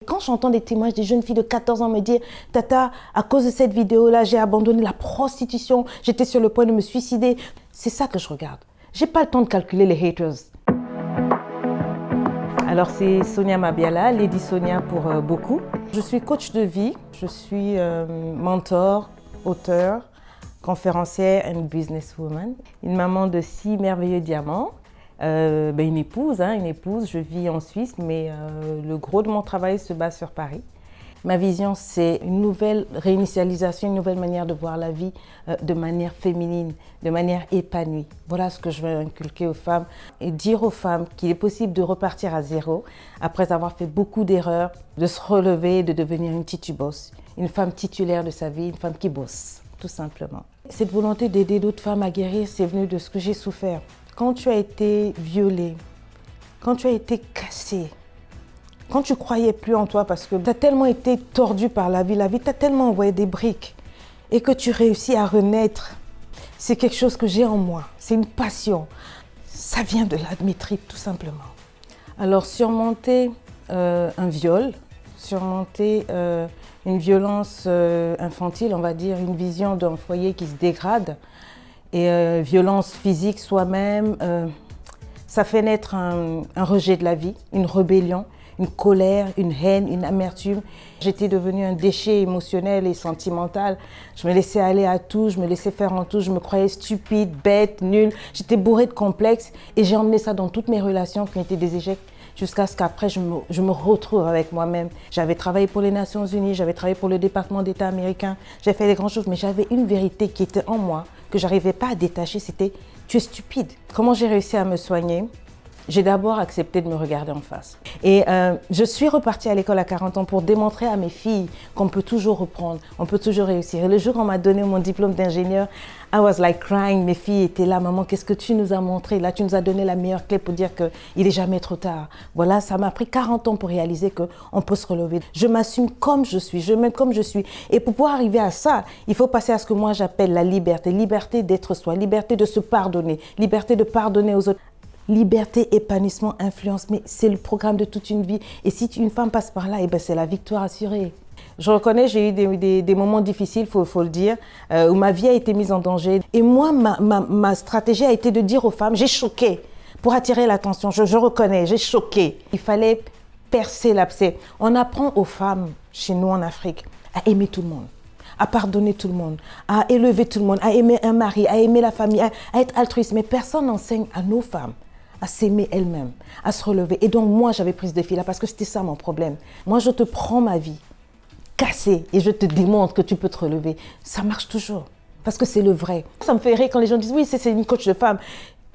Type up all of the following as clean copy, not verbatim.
Quand j'entends des témoignages des jeunes filles de 14 ans me dire « Tata, à cause de cette vidéo-là, j'ai abandonné la prostitution, j'étais sur le point de me suicider », c'est ça que je regarde. J'ai pas le temps de calculer les haters. Alors c'est Sonia Mabiala, Lady Sonia pour beaucoup. Je suis coach de vie, je suis mentor, auteur, conférencière and businesswoman. Une maman de 6 merveilleux diamants. Une épouse, je vis en Suisse, mais le gros de mon travail se base sur Paris. Ma vision, c'est une nouvelle réinitialisation, une nouvelle manière de voir la vie de manière féminine, de manière épanouie. Voilà ce que je veux inculquer aux femmes et dire aux femmes qu'il est possible de repartir à zéro après avoir fait beaucoup d'erreurs, de se relever, de devenir une titubosse, une femme titulaire de sa vie, une femme qui bosse, tout simplement. Cette volonté d'aider d'autres femmes à guérir, c'est venu de ce que j'ai souffert. Quand tu as été violée, quand tu as été cassée, quand tu ne croyais plus en toi parce que tu as tellement été tordu par la vie t'a tellement envoyé des briques et que tu réussis à renaître, c'est quelque chose que j'ai en moi, c'est une passion. Ça vient de là, de mes tripes, tout simplement. Alors surmonter un viol, surmonter une violence infantile, on va dire, une vision d'un foyer qui se dégrade, et violence physique soi-même, ça fait naître un rejet de la vie, une rébellion, une colère, une haine, une amertume. J'étais devenue un déchet émotionnel et sentimental. Je me laissais aller à tout, je me laissais faire en tout, je me croyais stupide, bête, nulle. J'étais bourrée de complexes et j'ai emmené ça dans toutes mes relations qui ont été des échecs jusqu'à ce qu'après je me retrouve avec moi-même. J'avais travaillé pour les Nations Unies, j'avais travaillé pour le département d'État américain, j'ai fait des grandes choses, mais j'avais une vérité qui était en moi, que je n'arrivais pas à détacher, c'était « tu es stupide ». Comment j'ai réussi à me soigner ? J'ai d'abord accepté de me regarder en face. Et je suis repartie à l'école à 40 ans pour démontrer à mes filles qu'on peut toujours reprendre, on peut toujours réussir. Et le jour où on m'a donné mon diplôme d'ingénieur, I was like crying. Mes filles étaient là, maman, qu'est-ce que tu nous as montré? Là, tu nous as donné la meilleure clé pour dire qu'il n'est jamais trop tard. Voilà, ça m'a pris 40 ans pour réaliser qu'on peut se relever. Je m'assume comme je suis, je m'aime comme je suis. Et pour pouvoir arriver à ça, il faut passer à ce que moi j'appelle la liberté. Liberté d'être soi, liberté de se pardonner, liberté de pardonner aux autres. Liberté, épanouissement, influence, mais c'est le programme de toute une vie. Et si une femme passe par là, c'est la victoire assurée. Je reconnais, j'ai eu des moments difficiles, faut le dire, où ma vie a été mise en danger. Et moi, ma stratégie a été de dire aux femmes, j'ai choqué pour attirer l'attention. Je reconnais, j'ai choqué. Il fallait percer l'abcès. On apprend aux femmes, chez nous en Afrique, à aimer tout le monde, à pardonner tout le monde, à élever tout le monde, à aimer un mari, à aimer la famille, à être altruiste. Mais personne n'enseigne à nos femmes à s'aimer elles-mêmes, à se relever. Et donc moi, j'avais pris ce défi-là parce que c'était ça mon problème. Moi, je te prends ma vie cassée et je te démontre que tu peux te relever. Ça marche toujours parce que c'est le vrai. Ça me fait rire quand les gens disent « oui, c'est une coach de femme ».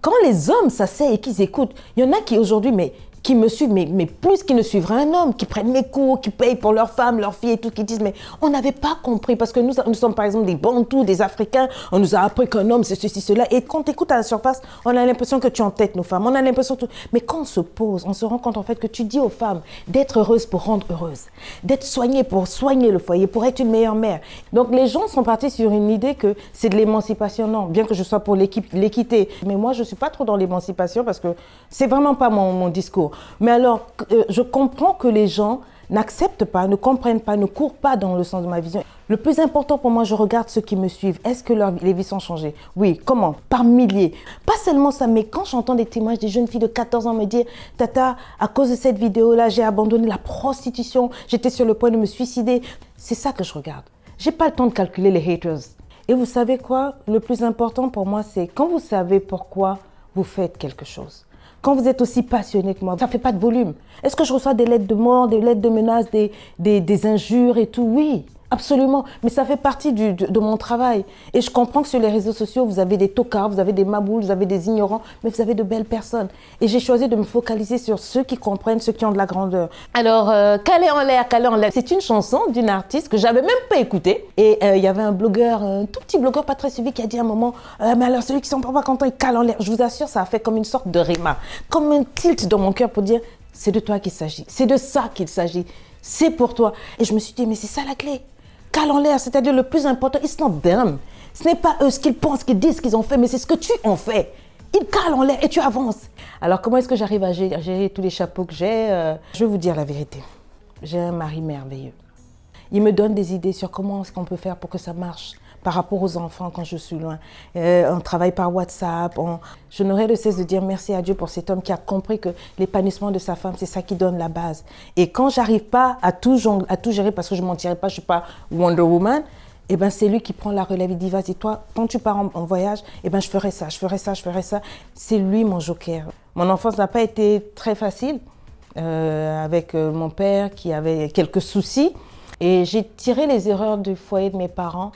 Quand les hommes s'asseyent et qu'ils écoutent, il y en a qui aujourd'hui, qui me suivent, mais plus qu'ils ne suivraient un homme, qui prennent mes cours, qui payent pour leurs femmes, leurs filles et tout, qui disent, mais on n'avait pas compris, parce que nous sommes par exemple des Bantous, des Africains, on nous a appris qu'un homme c'est ceci, cela, et quand tu écoutes à la surface, on a l'impression que tu entêtes nos femmes, on a l'impression que... Mais quand on se pose, on se rend compte en fait que tu dis aux femmes d'être heureuses pour rendre heureuses, d'être soignées pour soigner le foyer, pour être une meilleure mère. Donc les gens sont partis sur une idée que c'est de l'émancipation, non, bien que je sois pour l'équité, mais moi je ne suis pas trop dans l'émancipation parce que c'est vraiment pas mon discours. Mais alors, je comprends que les gens n'acceptent pas, ne comprennent pas, ne courent pas dans le sens de ma vision. Le plus important pour moi, je regarde ceux qui me suivent. Est-ce que les vies sont changées? Oui, comment? Par milliers. Pas seulement ça, mais quand j'entends des témoignages des jeunes filles de 14 ans me dire « Tata, à cause de cette vidéo-là, j'ai abandonné la prostitution, j'étais sur le point de me suicider », c'est ça que je regarde. J'ai pas le temps de calculer les haters. Et vous savez quoi? Le plus important pour moi, c'est quand vous savez pourquoi vous faites quelque chose. Quand vous êtes aussi passionné que moi, ça ne fait pas de volume. Est-ce que je reçois des lettres de mort, des lettres de menaces, des injures et tout? Oui, absolument. Mais ça fait partie de mon travail. Et je comprends que sur les réseaux sociaux, vous avez des tocards, vous avez des maboules, vous avez des ignorants, mais vous avez de belles personnes. Et j'ai choisi de me focaliser sur ceux qui comprennent, ceux qui ont de la grandeur. Alors, Calais en l'air, Calais en l'air, c'est une chanson d'une artiste que j'avais même pas écoutée. Et il y avait un blogueur, un tout petit blogueur pas très suivi, qui a dit à un moment mais alors celui qui sont pas contents, il cale en l'air. Je vous assure, ça a fait comme une sorte de rima, comme un tilt dans mon cœur pour dire c'est de toi qu'il s'agit, c'est de ça qu'il s'agit, c'est pour toi. Et je me suis dit mais c'est ça la clé. Cale en l'air, c'est-à-dire le plus important, it's not them. Ce n'est pas eux ce qu'ils pensent, ce qu'ils disent, ce qu'ils ont fait, mais c'est ce que tu en fais. Ils calent en l'air et tu avances. Alors comment est-ce que j'arrive à gérer tous les chapeaux que j'ai? Je vais vous dire la vérité. J'ai un mari merveilleux. Il me donne des idées sur comment est-ce qu'on peut faire pour que ça marche par rapport aux enfants quand je suis loin. On travaille par WhatsApp. Je n'aurai de cesse de dire merci à Dieu pour cet homme qui a compris que l'épanouissement de sa femme, c'est ça qui donne la base. Et quand j'arrive pas à tout gérer, parce que je ne mentirais pas, je ne suis pas Wonder Woman, eh ben c'est lui qui prend la relève. Il dit, vas-y, toi, quand tu pars en voyage, eh ben je ferai ça, je ferai ça, je ferai ça. C'est lui mon joker. Mon enfance n'a pas été très facile avec mon père qui avait quelques soucis. Et j'ai tiré les erreurs du foyer de mes parents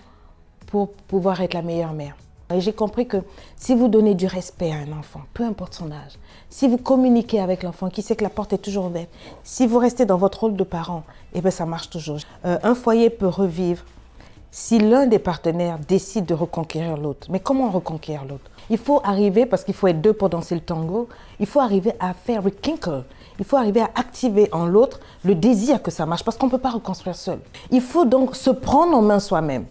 pour pouvoir être la meilleure mère. Et j'ai compris que si vous donnez du respect à un enfant, peu importe son âge, si vous communiquez avec l'enfant, qui sait que la porte est toujours ouverte, si vous restez dans votre rôle de parent, eh bien ça marche toujours. Un foyer peut revivre si l'un des partenaires décide de reconquérir l'autre. Mais comment reconquérir l'autre? Il faut arriver, parce qu'il faut être deux pour danser le tango, il faut arriver à faire rekindle. Il faut arriver à activer en l'autre le désir que ça marche, parce qu'on ne peut pas reconstruire seul. Il faut donc se prendre en main soi-même,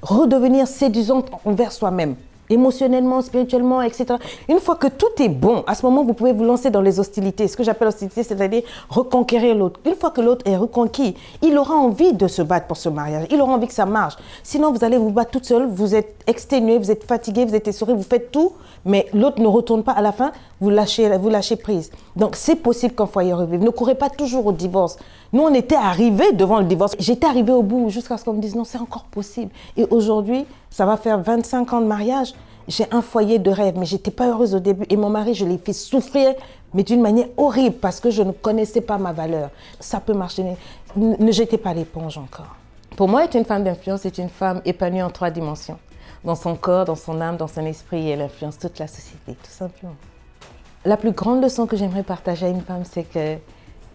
redevenir séduisante envers soi-même, émotionnellement, spirituellement, etc. Une fois que tout est bon, à ce moment, vous pouvez vous lancer dans les hostilités. Ce que j'appelle hostilité, c'est-à-dire reconquérir l'autre. Une fois que l'autre est reconquis, il aura envie de se battre pour ce mariage. Il aura envie que ça marche. Sinon, vous allez vous battre toute seule, vous êtes exténué, vous êtes fatigué, vous êtes essoré, vous faites tout, mais l'autre ne retourne pas à la fin, vous lâchez prise. Donc, c'est possible qu'un foyer revive. Ne courez pas toujours au divorce. Nous, on était arrivés devant le divorce. J'étais arrivée au bout jusqu'à ce qu'on me dise non, c'est encore possible. Et aujourd'hui, ça va faire 25 ans de mariage. J'ai un foyer de rêve, mais je n'étais pas heureuse au début. Et mon mari, je l'ai fait souffrir, mais d'une manière horrible parce que je ne connaissais pas ma valeur. Ça peut marcher, mais ne jetez pas l'éponge encore. Pour moi, être une femme d'influence, c'est une femme épanouie en 3 dimensions. Dans son corps, dans son âme, dans son esprit, et elle influence toute la société, tout simplement. La plus grande leçon que j'aimerais partager à une femme, c'est que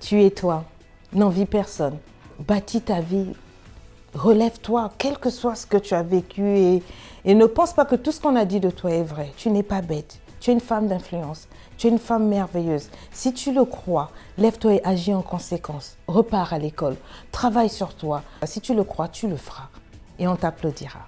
tu es toi, n'envie personne, bâtis ta vie, relève-toi, quel que soit ce que tu as vécu et ne pense pas que tout ce qu'on a dit de toi est vrai. Tu n'es pas bête, tu es une femme d'influence, tu es une femme merveilleuse. Si tu le crois, lève-toi et agis en conséquence. Repars à l'école, travaille sur toi. Si tu le crois, tu le feras et on t'applaudira.